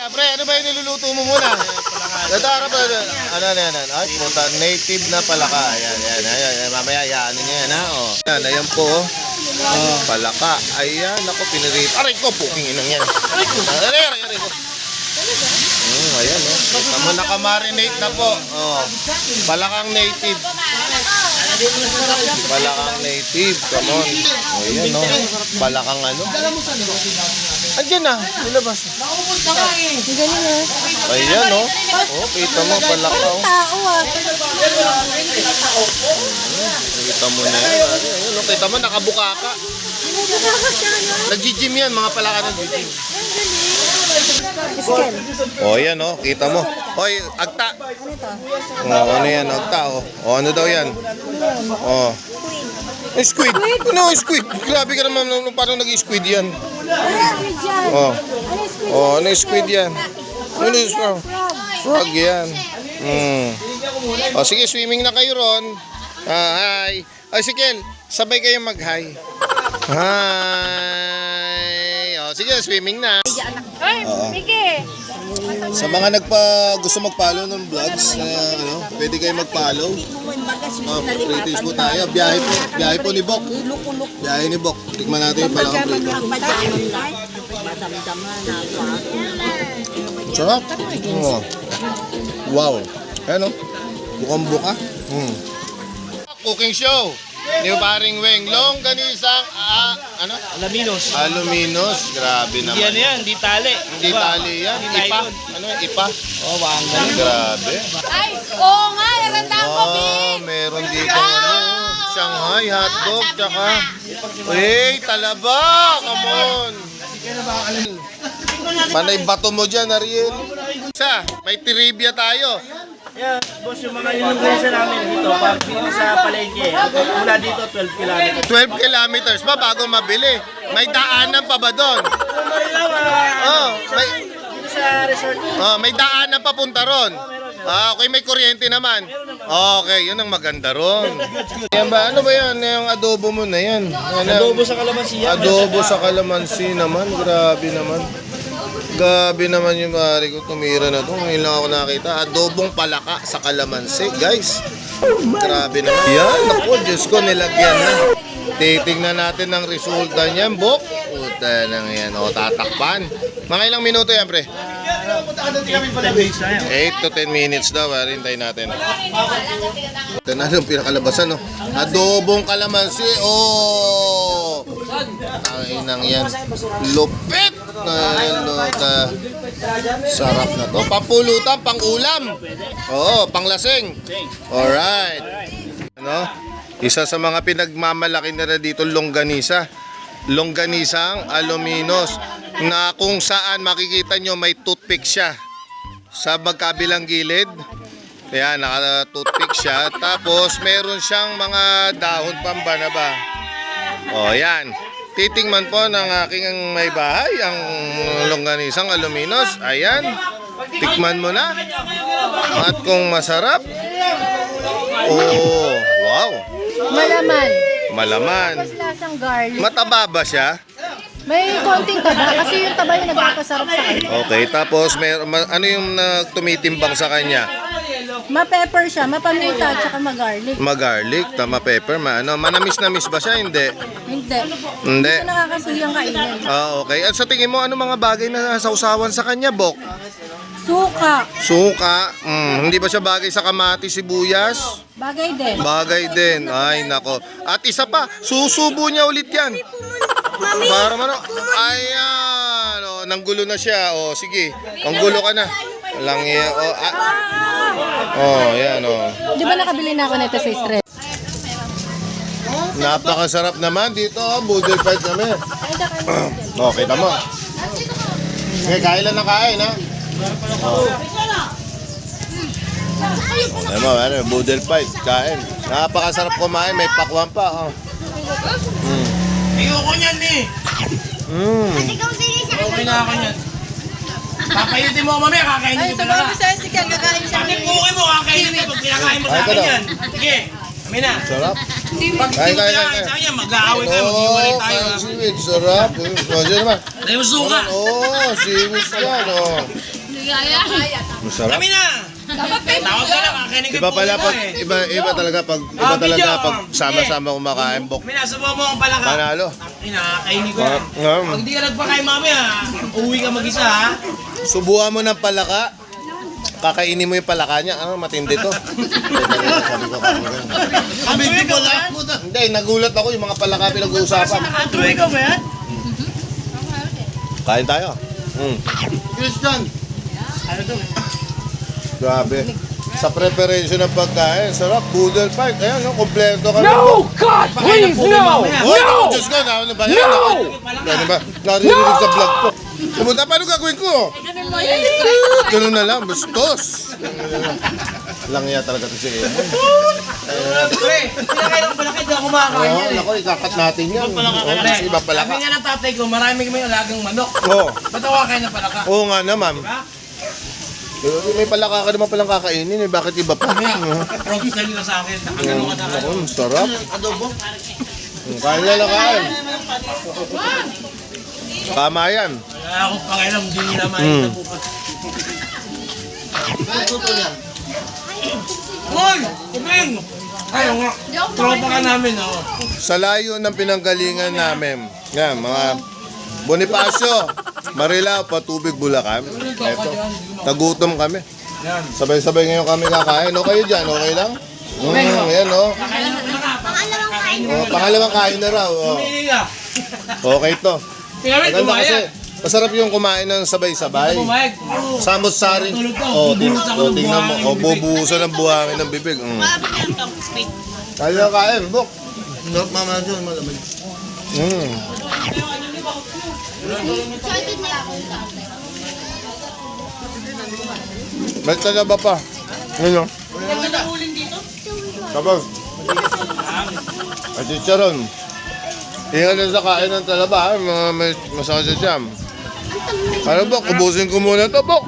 Teka, pre, ano ba yung niluluto mo muna? Dadara pa. Ano na yan? Ay, punta, native na palaka. Ayan. Mamaya, ano niya yan, ha? O. Ayan po. Palaka. Ayan, ako, pinirito. Aray ko, puking inang yan. Aray ko. Ayan, o. Tama, nakamarinate na po. Palakang native. Palakang native. Come on. Ayan, o. Palakang ano? Andyan na. Nilabas. Ayan, o. Kita mo, palaka, o. Kita mo na yan. Ayan, kita mo, nakabuka ka. Nag-gym yan, mga palaka nag-gym. O, yan, o. Kita mo. Hoy, agta. Ano yan, agta, o. O, ano daw yan? O. Squid. Ano, squid? Grabe ka naman, paano nag-squid yan? Ano squid yan? Ano yung frog yan? O, sige, swimming na kayo ron. Hi. Ay, sige, sabay kayong mag-hi. Hi. O, sige, swimming na. Ay, sige. Sa mga gusto mag-follow ng vlogs, pwede kayo mag-follow. Pretties po tayo. Biyahe po ni Bok. Biyahe ni Bok. Tikman natin yung palakang prito. Sarap. Wow. Ano? Bukang buka. Cooking show. Ni paring Weng. Longganisang ano? Aluminos. Grabe naman. Yan yan, di tali. Hindi tali yan. Ipa. Ano? Ipa. Oh, wang. Grabe. Ay, oo nga, narandang ko, Meron dito ano. Shanghai hotdog. Tsaka. Hey, talaba. Come on. Panay bato mo dyan, Ariel. May trivia tayo. Yeah, boss, yung mga inugresa namin dito, pag sa palengke, mula dito 12 kilometers. 12 kilometers pa bago mabili. May daanan pa ba doon? Sa resort. May daanan pa punta ron. Okay, may kuryente naman. Okay, yun ang maganda ron. Yan ba? Ano ba yan? Yung adobo mo na yan. Adobo sa kalamansi yan. Adobo sa kalamansi naman. Grabe naman. Gabi naman yung pare ko, tumira na to. Ngayon lang ako nakita. Adobong palaka sa kalamansi, guys. Grabe naman. Yan, ako, Diyos ko, nilagyan na. Titingnan natin ang resulta niyan, Bok. Puta nang yan. O, tatakpan. Mga ilang minuto yan, pre? 8 to 10 minutes daw. Hintayin natin. Ito na yung pinakalabasan, no? Adobong kalamansi. Oh! Tangin nang yan. Lupit! Sarap na to. Pampulutan, pang-ulam. Oo, panglasing. Alright. Ano? Isa sa mga pinagmamalaki na dito, longganisa. Longganisang aluminos. Na kung saan makikita nyo may toothpick siya. Sa magkabilang gilid. Ayan, naka-toothpick siya. Tapos meron siyang mga dahon pambanaba. O, yan. Titingman po ng aking may bahay ang longganisang aluminos. Ayan. Tikman mo na. At kung masarap. Oh, wow. Malaman. Tapos lasang garlic. Mataba ba siya? May konting taba kasi yung taba yung nagpapasarap sa kanya. Okay, tapos ano yung tumitimbang sa kanya? Ma-pepper siya, mapaminta at saka ma-garlic. Ma-garlic, ma-pepper, manamis-namis ba siya? Hindi. Hindi. Hindi. Ito nakakasiyang kainin. Okay. At sa tingin mo, ano mga bagay na sausawan sa kanya, Bok? Suka. Suka. Hindi ba siya bagay sa kamatis, sibuyas? Bagay din. Bagay din. Ay, nako. At isa pa, susubo niya ulit yan. Para mano. Ayan. O, nanggulo na siya. O, sige. Nanggulo ka na. Lang yan. Yan. Di ba nakabili na ako nito sa stress? Napakasarap naman dito. Boodle fight kami. Okay, tama. Okay, kain lang na kain, ha? Ayan mo, boodle fight. Kain. Napakasarap kumain. May pakwan pa. Ayoko niyan eh. Okay na ako niyan. Papayutin mo mamaya, kakainin ko talaga. Bakit buhay mo, kakainin mo pag pinakain mo sa akin yan. Sige, kami na. Sarap. Pag hindi mo pinakain sa akin yan, mag-aaway tayo, mag-iwalay tayo. Sarap. Diyan naman. Ayaw mo suka. Oo, sinis yan. Oh. Masarap. Kami na. Tawag ka na, kakainin ko Iba yung pala puso pag eh. iba talaga pag sama-sama kumakain bok. Minasubo mo ang palaka. Panalo. Kinakainin ko yan. Pag hindi ka nagpakain mamaya, uwi ka mag-isa ha. Subuhan mo ng palaka. Kakainin mo yung palaka niya. Ano, matindi to. Sabi ko Kami ko lang. Hindi, nagulat ako yung mga palaka pinag-uusapan. Nakatuwi ka ba yan? Kain tayo. Christian. Ano to? Grabe. Sa preparation ng pagkain, sarap. Boodle fight. Ayan, no, kompleto kami. No! God, please, no! Hoy, Diyos ko, ano ba yan? Ano ba? Narinig sa vlog ko. Pumunta, paano gagawin ko? Ganun na lang, bastos. Langya talaga ito si Emon. Pre, pinakain ng palaki, di ako makakain Oo, yan eh. naku, ikakat natin yan. Oo, iba pala Sabi ka. nga ng tatay ko, marami kami alagang manok. Oo. Ba't ako kakain ng palaka? Oo nga naman. Diba? May palaka ka naman palang kakainin eh. Bakit iba pa? Frog style na sa akin, nakagano ka sa akin. Naku, sarap. Adobo? Kain na lang kain. Tama yan. Wala akong pakialam, hindi nila makikita bukas. Hoy! Kuming! Ayaw nga. Tropa ka namin, oh. Sa layo ng pinanggalingan namin. Yan, mga Bonifacio, Marilao, Patubig, Bulacan. Eto, nagutom kami. Yan. Sabay-sabay ngayon kami kakain. Okay dyan, okay lang? Ayan, oh. Kakain ng palaka. Oh, pangalawang kain na raw. Oh. Kumain ka. Okay to. Tingnan Maganda kumain. kasi, masarap yung kumain ng sabay-sabay. Kumain. Samot-saring. Tulog ka, Oh, bubuhos ako ng tingnan mo. buhangin Oh, ng bibig. bubuhusan ng buhangin ng bibig. Kaya na kain, buk. Mama, doon malamig. May talaba pa. Ano? Tapos. At chicharon. Ingat na sa kain ng talaba. Mga may masakit sa siyam. Ano, buk? Ubusin ko muna to, buk.